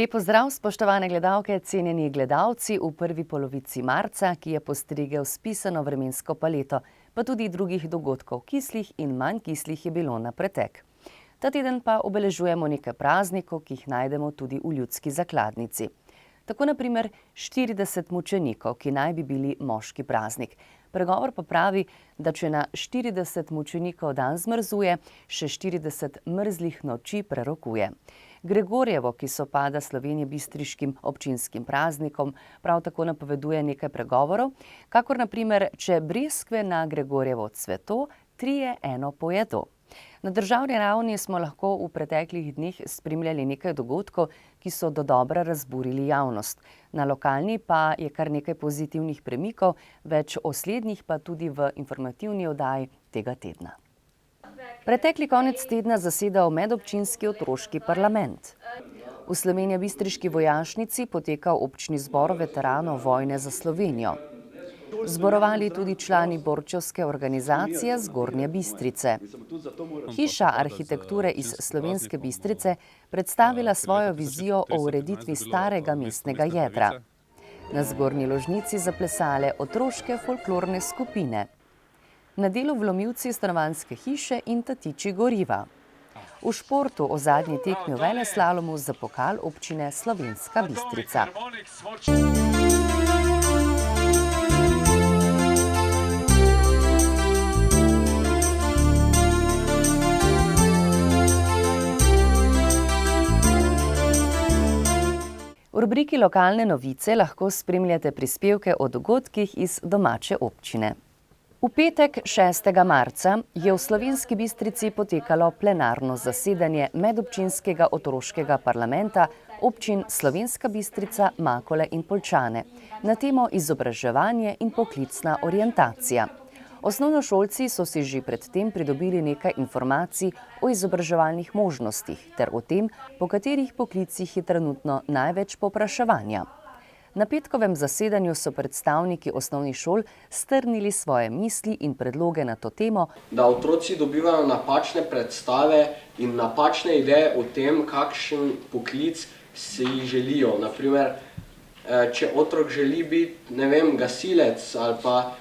Lep pozdrav, spoštovane gledalke, cenjeni gledalci v prvi polovici marca, ki je postrigel s pisano vremensko paleto, pa tudi drugih dogodkov, kislih in manj kislih je bilo na pretek. Ta teden pa obeležujemo nekaj praznikov, ki jih najdemo tudi v ljudski zakladnici. Tako na primer 40 mučenikov, ki naj bi bili moški praznik. Pregovor pa pravi, da če na 40 mučenikov dan zmrzuje, še 40 mrzlih noči prerokuje. Gregorjevo, ki sopada slovenjebistriškim občinskim praznikom, prav tako napoveduje nekaj pregovorov, kakor na primer, če breskve na Gregorjevo cveto, trije eno pojedo. Na državni ravni smo lahko v preteklih dneh spremljali nekaj dogodkov, ki so dodobra razburili javnost. Na lokalni pa je kar nekaj pozitivnih premikov, več o slednjih pa tudi v informativni oddaji tega tedna. Pretekli konec tedna zasedal medobčinski otroški parlament. V slovenjebistriški vojašnici potekal občni zbor veteranov vojne za Slovenijo. Zborovali tudi člani borčevske organizacije Zgornje Bistrice. Hiša arhitekture iz Slovenske Bistrice predstavila svojo vizijo o ureditvi starega mestnega jedra. Na Zgornji Ložnici zaplesale otroške folklorne skupine. Na delu vlomilci stanovanjske hiše in tatiči goriva. V športu o zadnji tekmi v veleslalomu za pokal občine Slovenska Bistrica. V rubriki Lokalne novice lahko spremljate prispevke o dogodkih iz domače občine. V petek 6. marca je v Slovenski Bistrici potekalo plenarno zasedanje medobčinskega otroškega parlamenta občin Slovenska Bistrica, Makole in Poljčane na temo izobraževanje in poklicna orientacija. Osnovnošolci so si že pred tem pridobili nekaj informacij o izobraževalnih možnostih ter o tem, po katerih poklicih je trenutno največ povpraševanja. Na petkovem zasedanju so predstavniki osnovnih šol strnili svoje misli in predloge na to temo, da otroci dobivajo napačne predstave in napačne ideje o tem, kakšen poklic si želijo. Naprimer, če otrok želi biti, ne vem, gasilec ali pa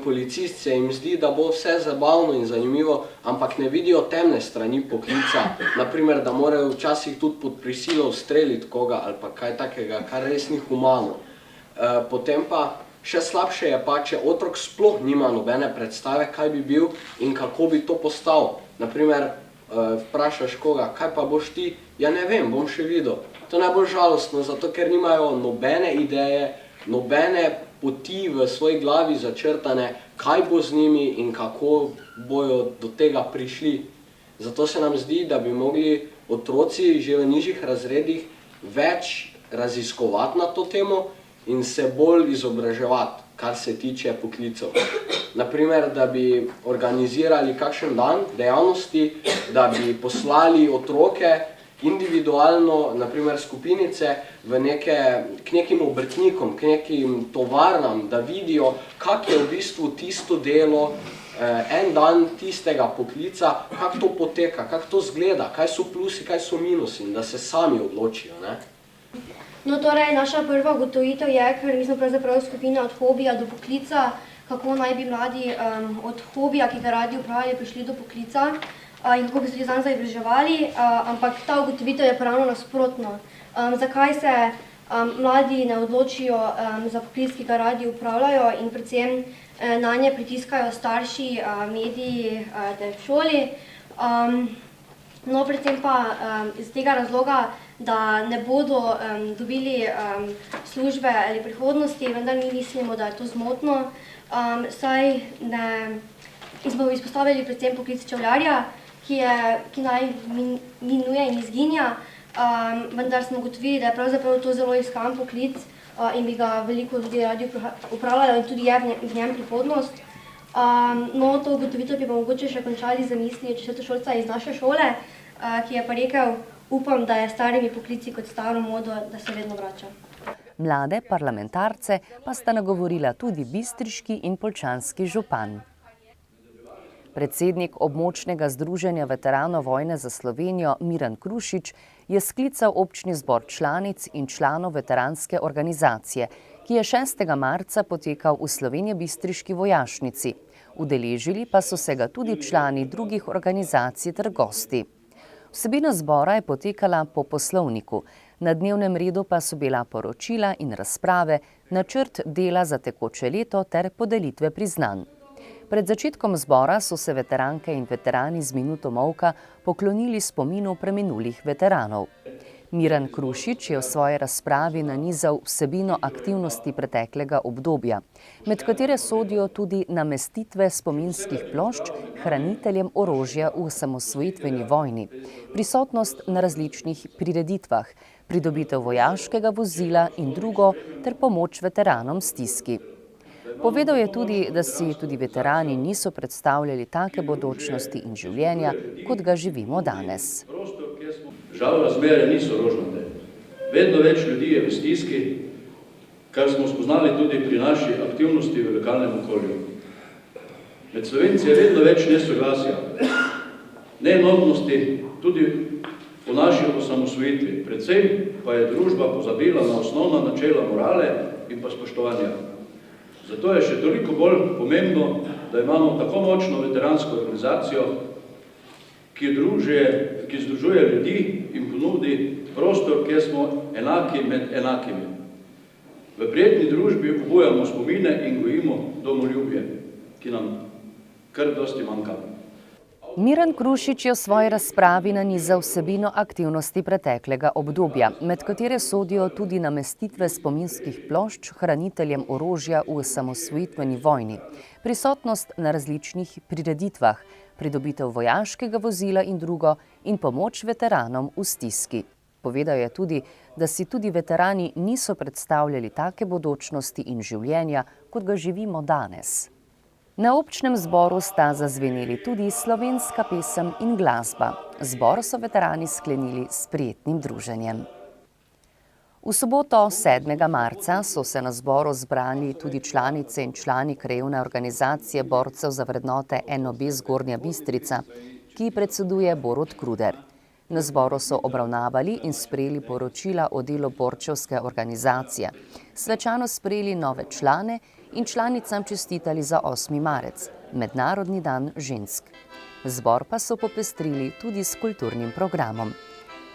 policist, se jim zdi, da bo vse zabavno in zanimivo, ampak ne vidijo temne strani poklica. Naprimer, da morajo včasih tudi pod prisilo ustreliti koga ali pa kaj takega, kar res ni humano. Potem pa še slabše je pa, če otrok sploh nima nobene predstave, kaj bi bil in kako bi to postal. Naprimer, vprašaš koga, kaj pa boš ti? Ja ne vem, bom še videl. To je najbolj žalostno, zato ker nimajo nobene ideje, nobene poti v svoji glavi začrtane, kaj bo z njimi in kako bojo do tega prišli. Zato se nam zdi, da bi mogli otroci že v nižjih razredih več raziskovati na to temo in se bolj izobraževati, kar se tiče poklicev. Naprimer, da bi organizirali kakšen dan dejavnosti, da bi poslali otroke individualno, naprimer skupinice, k nekim obrtnikom, k nekim tovarnam, da vidijo, kak je v bistvu tisto delo, en dan tistega poklica, kak to poteka, kak to zgleda, kaj so plusi, kaj so minusi in da se sami odločijo. No, torej, naša prva ugotovitev je, ker mi smo pravzaprav skupina od hobija do poklica, kako naj bi mladi od hobija, ki ga radi upravljali, prišli do poklica in kako bi se tudi zanj izobraževali, ampak ta ugotovitev je ravno nasprotno. Zakaj se mladi ne odločijo za poklic, ki ga radi upravljajo in predvsem nanje pritiskajo starši, mediji, v šoli. No, predvsem pa iz tega razloga, da ne bodo dobili službe ali prihodnosti, vendar mi mislimo, da je to zmotno, saj smo izpostavili predvsem poklic čevljarja, ki naj minuje in izginja, vendar smo ugotovili, da je pravzaprav to zelo iskan poklic in bi ga veliko ljudi radi upravljali in tudi je v njem prihodnost. No, to ugotovitev bi pa mogoče še končali z mislijo četrtošolca iz naše šole, ki je pa rekel, upam, da je starimi poklici kot staro modo, da se vedno vrača. Mlade parlamentarce pa sta nagovorila tudi bistriški in poljčanski župan. Predsednik območnega združenja veteranov vojne za Slovenijo Miran Krušič je sklical občni zbor članic in članov veteranske organizacije, ki je 6. marca potekal v slovenjebistriški vojašnici. Udeležili pa so se ga tudi člani drugih organizacij ter gosti. Vsebina zbora je potekala po poslovniku. Na dnevnem redu pa so bila poročila in razprave, načrt dela za tekoče leto ter podelitve priznanj. Pred začetkom zbora so se veteranke in veterani z minuto molka poklonili spominu preminulih veteranov. Miran Krušič je v svoji razpravi nanizal vsebino aktivnosti preteklega obdobja, med katere sodijo tudi namestitve spominskih plošč hraniteljem orožja v osamosvojitveni vojni, prisotnost na različnih prireditvah, pridobitev vojaškega vozila in drugo ter pomoč veteranom v stiski. Povedal je tudi, da si tudi veterani niso predstavljali take bodočnosti in življenja, kot ga živimo danes. Žal razmere niso rožnate. Vedno več ljudi je v stiski, kar smo spoznali tudi pri naši aktivnosti v lokalnem okolju. Med Slovenci je vedno več nesoglasja, neenotnosti tudi o naši osamosvojitvi. Predvsem pa je družba pozabila na osnovna načela morale in pa spoštovanja. Zato je še toliko bolj pomembno, da imamo tako močno veteransko organizacijo, ki združuje ljudi in ponudi prostor, kjer smo enaki med enakimi. V prijetni družbi obujamo spomine in gojimo domoljubje, ki nam kar dosti manjka. Miran Krušič je v svoji razpravi nanizal vsebino aktivnosti preteklega obdobja, med katere sodijo tudi namestitve spominskih plošč hraniteljem orožja v osamosvojitveni vojni, prisotnost na različnih prireditvah, pridobitev vojaškega vozila in drugo in pomoč veteranom v stiski. Povedal je tudi, da si tudi veterani niso predstavljali take bodočnosti in življenja, kot ga živimo danes. Na občnem zboru sta zazveneli tudi slovenska pesem in glasba. Zbor so veterani sklenili s prijetnim druženjem. V soboto 7. marca so se na zboru zbrali tudi članice in člani krajevne organizacije borcev za vrednote NOB Zgornja Bistrica, ki predseduje Borut Kruder. Na zboru so obravnavali in sprejeli poročila o delu borčevske organizacije, svečano sprejeli nove člane in članicam čestitali za 8. marec, Mednarodni dan žensk. Zbor pa so popestrili tudi s kulturnim programom.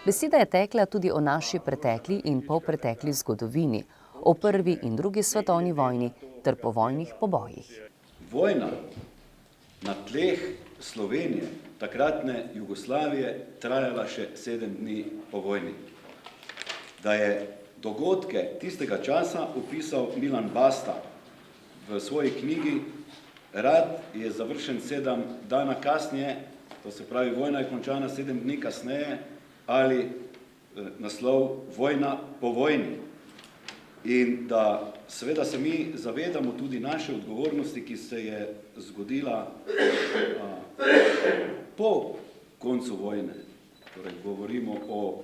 Beseda je tekla tudi o naši pretekli in polpretekli zgodovini, o prvi in drugi svetovni vojni ter povojnih pobojih. Vojna na tleh Slovenije, takratne Jugoslavije, trajala še 7 dni po vojni. Da je dogodke tistega časa opisal Milan Basta v svoji knjigi Rad je završen 7 dana kasneje, to se pravi, vojna je končana 7 dni kasneje, ali naslov Vojna po vojni. In da seveda se mi zavedamo tudi naše odgovornosti, ki se je zgodila po koncu vojne. Torej, govorimo o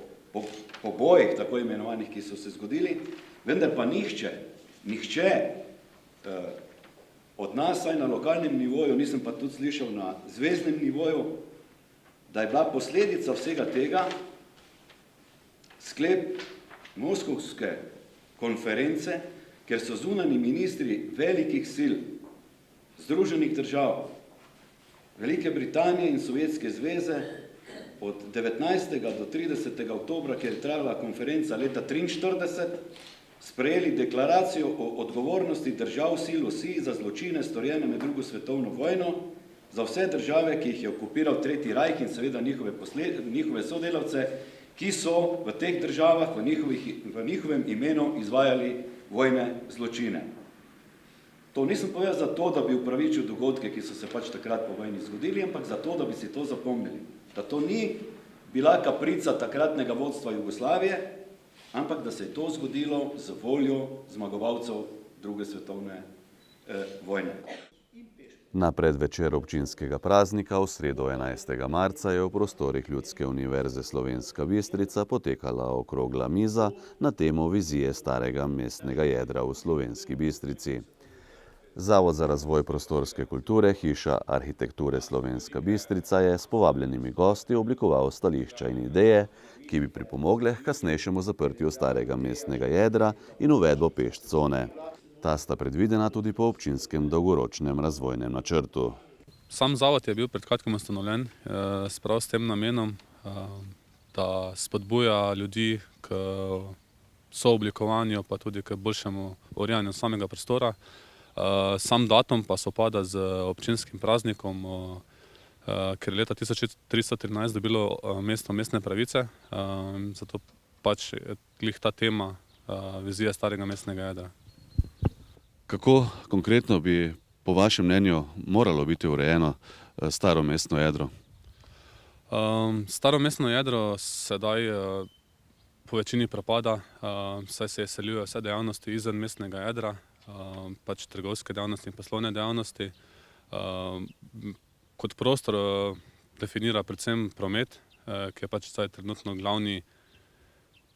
pobojih, tako imenovanih, ki so se zgodili, vendar pa nihče od nas, saj na lokalnem nivoju, nisem pa tudi slišal na zvezdnem nivoju, da je bila posledica vsega tega sklep Moskovske konference, ker so zunanji ministri velikih sil, Združenih držav, Velike Britanije in Sovjetske zveze od 19. do 30. oktobra, kjer je trajala konferenca leta 1943, sprejeli deklaracijo o odgovornosti držav sil osi za zločine storjene med drugo svetovno vojno, za vse države, ki jih je okupiral Tretji rajh in seveda njihove sodelavce, ki so v teh državah v njihovem imenu izvajali vojne zločine. To nisem povedal zato, da bi upravičil dogodke, ki so se pač takrat po vojni zgodili, ampak zato, da bi si to zapomnili. Da to ni bila kaprica takratnega vodstva Jugoslavije, ampak da se je to zgodilo z voljo zmagovalcev druge svetovne vojne. Na predvečer občinskega praznika v sredo 11. marca je v prostorih Ljudske univerze Slovenska Bistrica potekala okrogla miza na temo vizije starega mestnega jedra v Slovenski Bistrici. Zavod za razvoj prostorske kulture Hiša arhitekture Slovenska Bistrica je s povabljenimi gosti oblikoval stališča in ideje, ki bi pripomogle k kasnejšemu zaprtju starega mestnega jedra in uvedbo peš cone. Ta sta predvidena tudi po občinskem dolgoročnem razvojnem načrtu. Sam zavod je bil pred kratkim ustanovljen prav s tem namenom, da spodbuja ljudi k sooblikovanju pa tudi k boljšemu urejanju samega prostora. Sam datum pa sovpada z občinskim praznikom, ker je leta 1313 dobilo mesto mestne pravice, zato pač je glih ta tema vizija starega mestnega jedra. Kako konkretno bi po vašem mnenju moralo biti urejeno staro mestno jedro? Staro mestno jedro sedaj po večini propada, saj se seljujejo vse dejavnosti izven mestnega jedra, pač trgovske dejavnosti in poslovne dejavnosti. Kot prostor definira predvsem promet, ki je pač zdaj trenutno glavni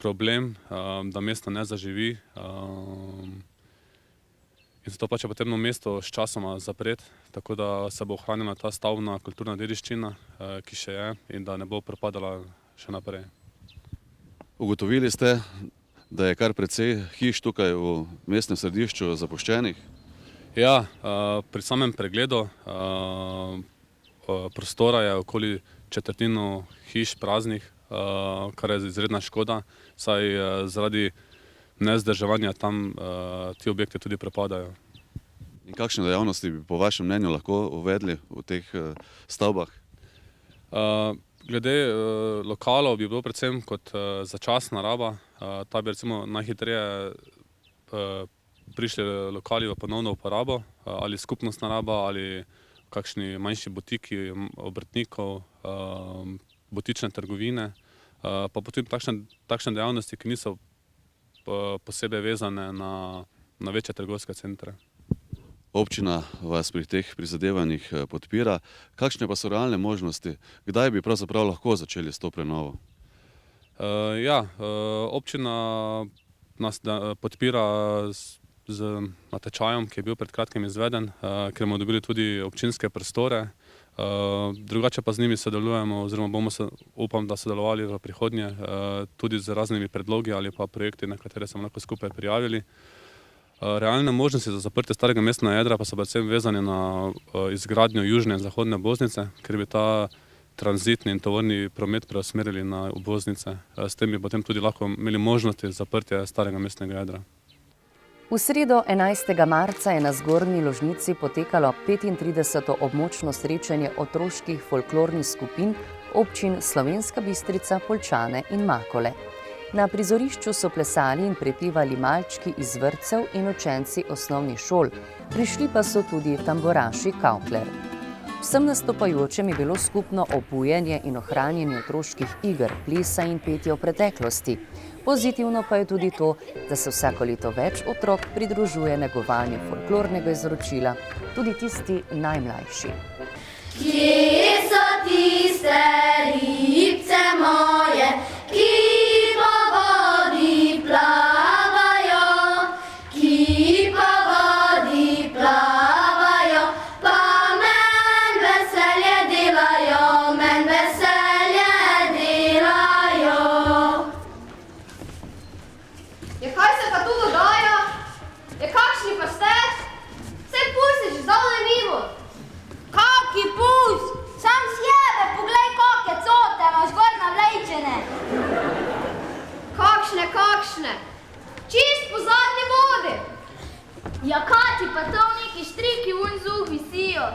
problem, da mesto ne zaživi. In zato pač je potrebno mesto s časoma zapreti, tako da se bo ohranila ta stavbna kulturna dediščina, ki še je, in da ne bo propadala še naprej. Ugotovili ste, da je kar precej hiš tukaj v mestnem središču zapuščenih? Ja, pri samem pregledu prostora je okoli četrtino hiš praznih, kar je izredna škoda, saj zaradi nevzdrževanja tam ti objekti tudi propadajo. In kakšne dejavnosti bi po vašem mnenju lahko uvedli v teh stavbah? Glede lokalov bi bilo predvsem kot začasna raba, ta bi recimo najhitreje prišli lokali v ponovno uporabo, ali skupnostna raba, ali kakšni manjši butiki obrtnikov, butične trgovine, pa potem takšne dejavnosti, ki niso posebej vezane na večje trgovske centre. Občina vas pri teh prizadevanjih podpira. Kakšne pa so realne možnosti? Kdaj bi pravzaprav lahko začeli s to prenovo? Občina nas podpira z natečajem, ki je bil pred kratkim izveden, ker bomo dobili tudi občinske prostore. Drugače pa z njimi sodelujemo, oziroma bomo upam, da sodelovali v prihodnje tudi z raznimi predlogi ali pa projekti, na katere se bomo lahko skupaj prijavili. Realne možnosti za zaprtje starega mestnega jedra pa so predvsem vezane na izgradnjo južne in zahodne obvoznice, ker bi ta tranzitni in tovorni promet preusmerili na obvoznice. S tem bi potem tudi lahko imeli možnosti zaprtja starega mestnega jedra. V sredo 11. marca je na Zgornji Ložnici potekalo 35. območno srečanje otroških folklornih skupin občin Slovenska Bistrica, Poljčane in Makole. Na prizorišču so plesali in prepevali malčki iz vrtcev in učenci osnovnih šol, prišli pa so tudi tamboraši Kaukler. Vsem nastopajočem je bilo skupno obujanje in ohranjanje otroških iger, plesa in petja v preteklosti. Pozitivno pa je tudi to, da se vsako leto več otrok pridružuje negovanju folklornega izročila, tudi tisti najmlajši. Kje so tiste ribce moje, ki po vodi plavajo, ki po vodi plavajo, pa men veselje delajo, men veselje delajo. Ja, kaj se pa tu dogaja? Ja, kakšni pa ste? Vse pulsi že zdavne mimo. Kaki puls? Sam sjebe, poglej, kakje cote imaš gor navlečene. Kakšne? Čist po zadnji vodi. Ja, kati pa to neki štriki vun z visijo.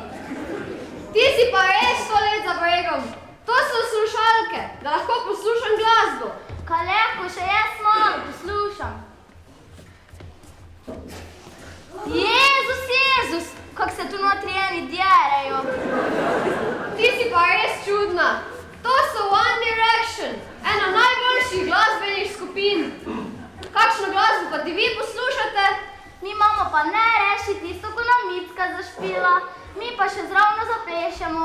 Ti si pa res 100 let za bregom. To so slušalke, da lahko poslušam glasbo. Kaj lahko še jaz malo poslušam. Jezus, kak se tu notri eni djerejo. Ti si pa res čudna. To so One Direction, ena najboljših glasbenih skupin. Kakšno glasbo pa ti vi poslušate? Mi imamo pa ne reši tisto, ko nam Micka zašpila. Mi pa še zravno zapešemo.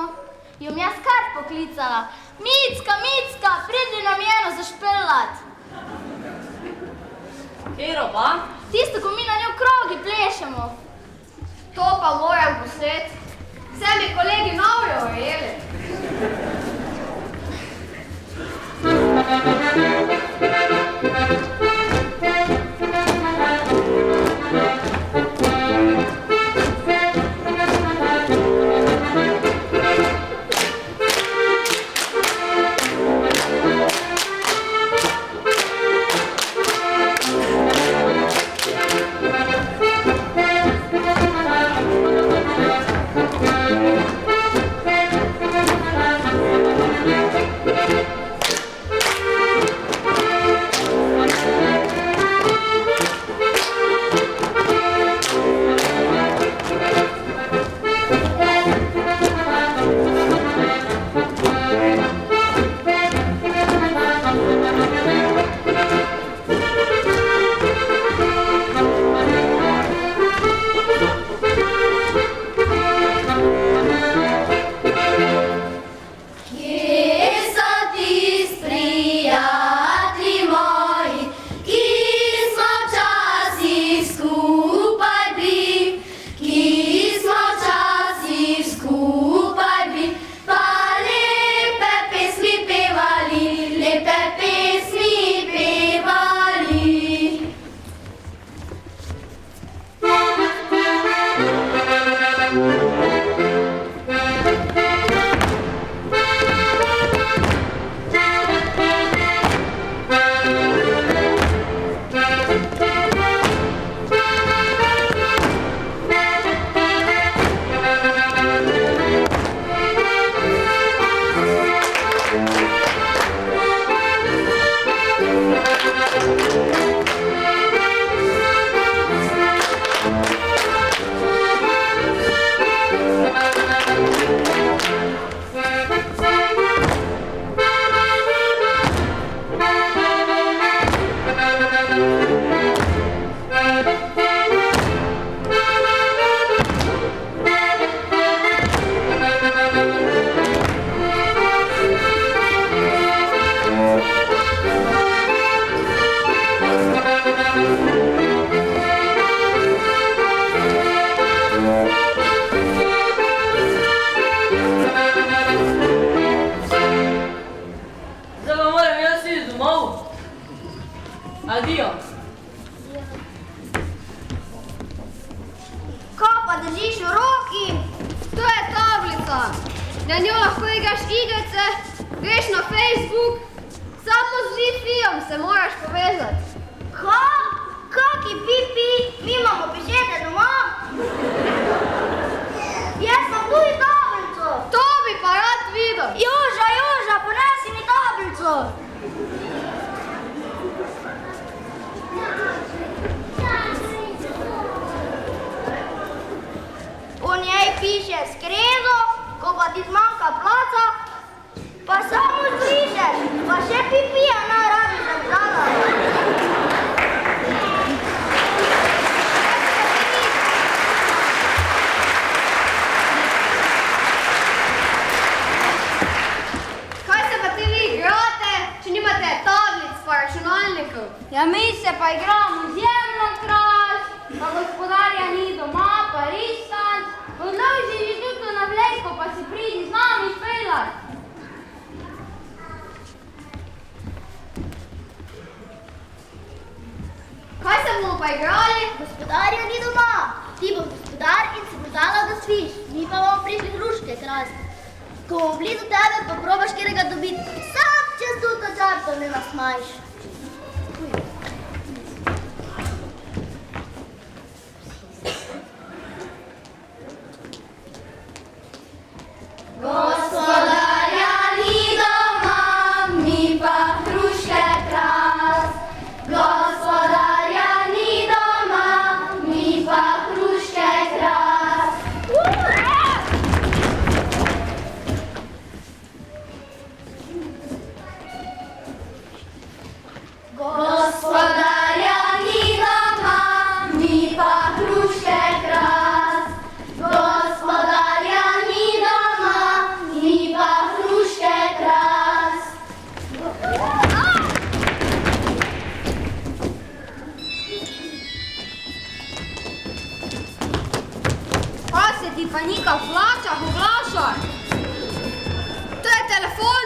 Jom jaz kar poklicala. Micka, pridi nam eno zašpilat. Kjero pa? Tisto, ko mi na njo krogi plešemo. To pa moram posneti. Vse mi kolegi novijo verjeli. Adijo. Kaj pa držiš v roki? To je tablica. Na njo lahko igraš igrice, greš na Facebook, samo z Wi-Fijem se moraš povezati. Kaj? Kaki pipi? Mi imamo pišete doma? Jaz sem tudi tablico. To bi pa rad videl. Joža, ponesi mi tablico. V njej piše skredo, ko pa ti zmanjka placa, pa samo zbrišeš, pa še pipija najrabi zabrala. Kaj se pa ti vi igrate, če nimate tablic pa računalnikov? Ja, mi se pa igramo Zemljo kraš, pa Gospodarja ni doma, pa Ristanc. Odloži že tukaj na vleko, pa si pridi z nami špelat. Kaj se bomo pa igrali? Gospodarja ni doma. Ti bo gospodar in si bo dala, da sviš. Mi pa bomo prišli hruške krasti. Ko bomo blizu tebe, pa probaš kjerega dobiti. Sam čez tuto čarto ne nasmajiš. Gospodarja ni doma, mi pa hruške krast. Gospodarja ni doma, mi pa hruške krast. Mitska, v hlačah oglašaj. To je telefon.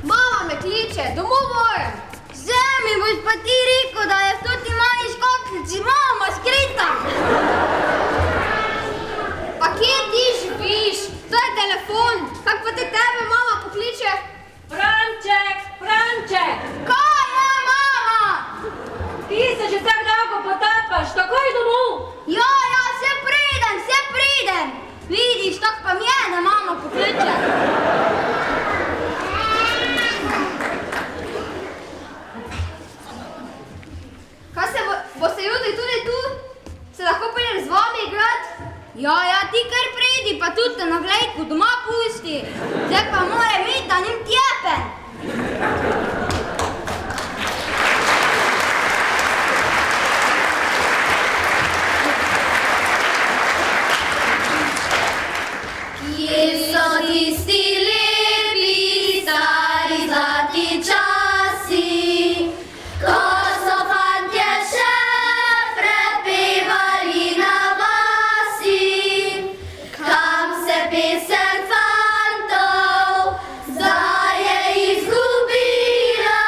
Mama me kliče, domov moram. Zemi, boš pa ti rekel, da je v toti mali škatlici mama skrita. Pa kje ti živiš? To je telefon. Kak pa te tebe mama pokliče? Franček, Franček! Kaj, moja mama? Ti se že tak dolgo potapaš, takoj domov! Ja, se pridem. Vidiš, tak pa mi je, da mama pokliče. Kaj se boste jutri tudi tu? Se lahko peljem z vami igrat? Ja, ti kar pridi, pa tudi te na glejku doma pusti. Zdaj pa mora imeti, da njim tjepen. Kje so tisti lepi, stari zlati časi, ko so fantje še prepevali na vasi, kam se pesem fantov zdaj je izgubila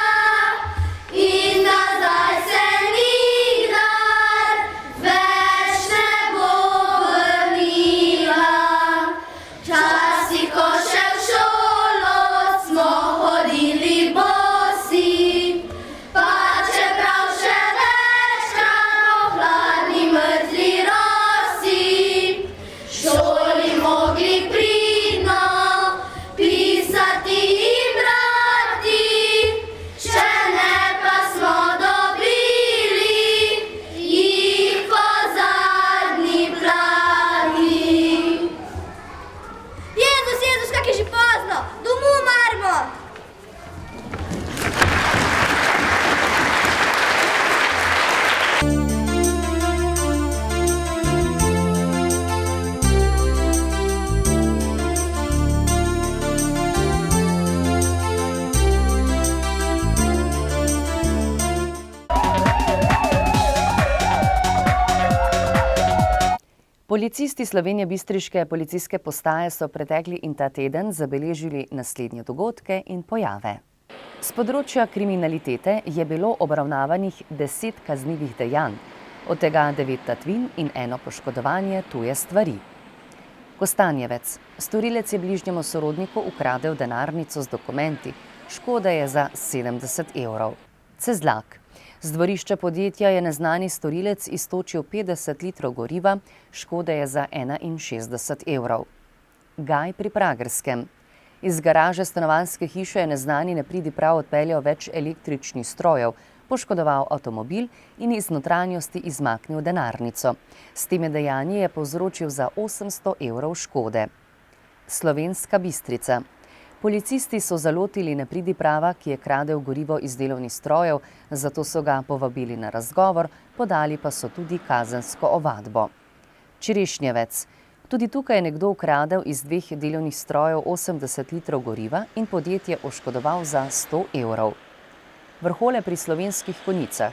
in nazaj se nikdar več ne bo vrnila. Časi, ko še v šolo smo hodili bosi, pa čeprav še večkrat po hladni mrzli rosi, šoli mogli pridno pisati in brati, če ne pa smo dobili jih po zadnji plati. Jezus, kak je že pozno, domov marmo. Policisti Slovenjebistriške policijske postaje so pretekli in ta teden zabeležili naslednje dogodke in pojave. Z področja kriminalitete je bilo obravnavanih 10 kaznivih dejanj, od tega 9 tatvin in 1 poškodovanje tuje stvari. Kostanjevec. Storilec je bližnjemu sorodniku ukradel denarnico z dokumenti. Škoda je za 70 evrov. Cezlak. Z dvorišča podjetja je neznani storilec iztočil 50 litrov goriva, škode je za 61 evrov. Gaj pri Pragerskem. Iz garaže stanovanjske hiše je neznani nepridiprav odpeljal več električnih strojev, poškodoval avtomobil in iz notranjosti izmaknil denarnico. S temi dejanji je povzročil za 800 evrov škode. Slovenska Bistrica. Policisti so zalotili nepridiprava, ki je kradel gorivo iz delovnih strojev, zato so ga povabili na razgovor, podali pa so tudi kazensko ovadbo. Čerešnjevec. Tudi tukaj je nekdo ukradel iz 2 delovnih strojev 80 litrov goriva in podjetje oškodoval za 100 evrov. Vrhole pri Slovenskih Konjicah.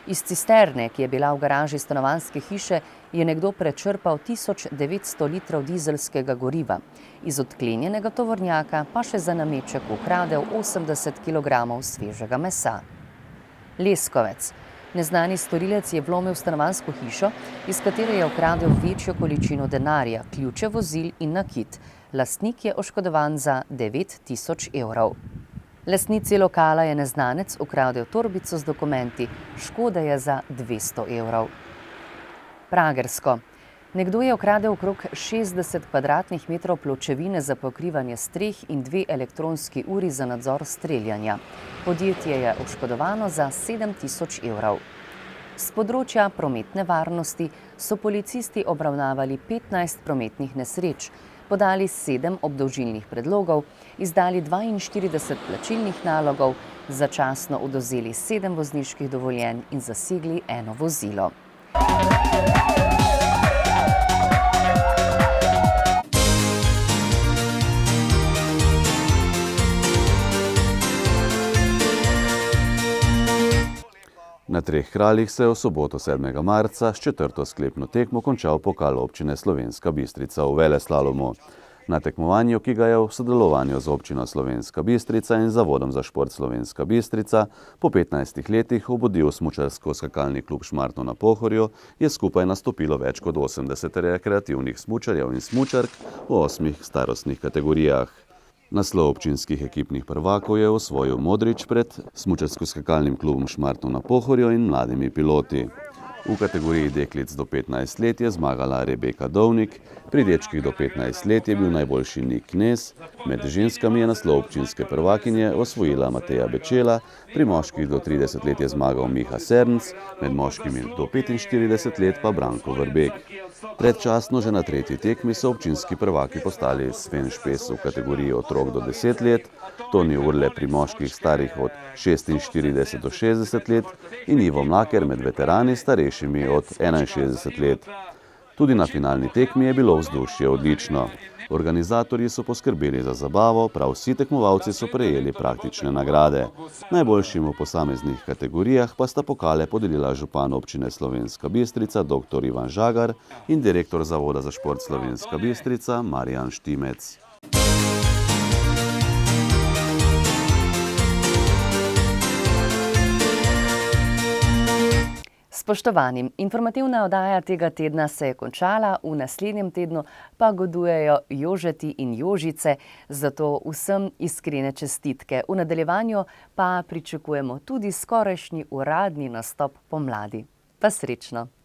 Iz cisterne, ki je bila v garaži stanovanjske hiše, je nekdo prečrpal 1900 litrov dizelskega goriva. Iz odklenjenega tovornjaka pa še za nameček ukradel 80 kg svežega mesa. Leskovec. Neznani storilec je vlomil v stanovanjsko hišo, iz katere je ukradel večjo količino denarja, ključe vozil in nakit. Lastnik je oškodovan za 9000 evrov. Lastnici lokala je neznanec ukradel torbico z dokumenti, škode je za 200 evrov. Pragersko. Nekdo je ukradel okrog 60 kvadratnih metrov pločevine za pokrivanje streh in 2 elektronski uri za nadzor streljanja. Podjetje je oškodovano za 7000 evrov. Z področja prometne varnosti so policisti obravnavali 15 prometnih nesreč, podali 7 obdolžilnih predlogov, izdali 42 plačilnih nalogov, začasno odvzeli 7 vozniških dovoljenj in zasegli 1 vozilo. Na Treh kraljih se je v soboto 7. marca s 4. sklepno tekmo končal pokal občine Slovenska Bistrica v veleslalomu. Na tekmovanju, ki ga je v sodelovanju z občino Slovenska Bistrica in Zavodom za šport Slovenska Bistrica po 15 letih obudil smučarsko-skakalni klub Šmartno na Pohorju, je skupaj nastopilo več kot 80 rekreativnih smučarjev in smučark v 8 starostnih kategorijah. Naslov občinskih ekipnih prvakov je osvojil Modrič pred smučarsko-skakalnim klubom Šmartno na Pohorju in mladimi piloti. V kategoriji deklic do 15 let je zmagala Rebeka Dovnik, pri dečkih do 15 let je bil najboljši Nik Knez, med ženskami je naslov občinske prvakinje osvojila Mateja Bečela, pri moških do 30 let je zmagal Miha Sernc, med moškimi do 45 let pa Branko Vrbek. Predčasno že na tretji tekmi so občinski prvaki postali Sven Špes v kategoriji otrok do 10 let, Toni Urle pri moških starih od 46 do 60 let in Ivo Mlaker med veterani starejšimi od 61 let. Tudi na finalni tekmi je bilo vzdušje odlično. Organizatorji so poskrbeli za zabavo, prav vsi tekmovalci so prejeli praktične nagrade. Najboljšim v posameznih kategorijah pa sta pokale podelila župan občine Slovenska Bistrica dr. Ivan Žagar in direktor Zavoda za šport Slovenska Bistrica Marjan Štimec. Spoštovani, informativna oddaja tega tedna se je končala, v naslednjem tednu pa godujejo Jožeti in Jožice, zato vsem iskrene čestitke. V nadaljevanju pa pričakujemo tudi skorajšnji uradni nastop pomladi. Pa srečno!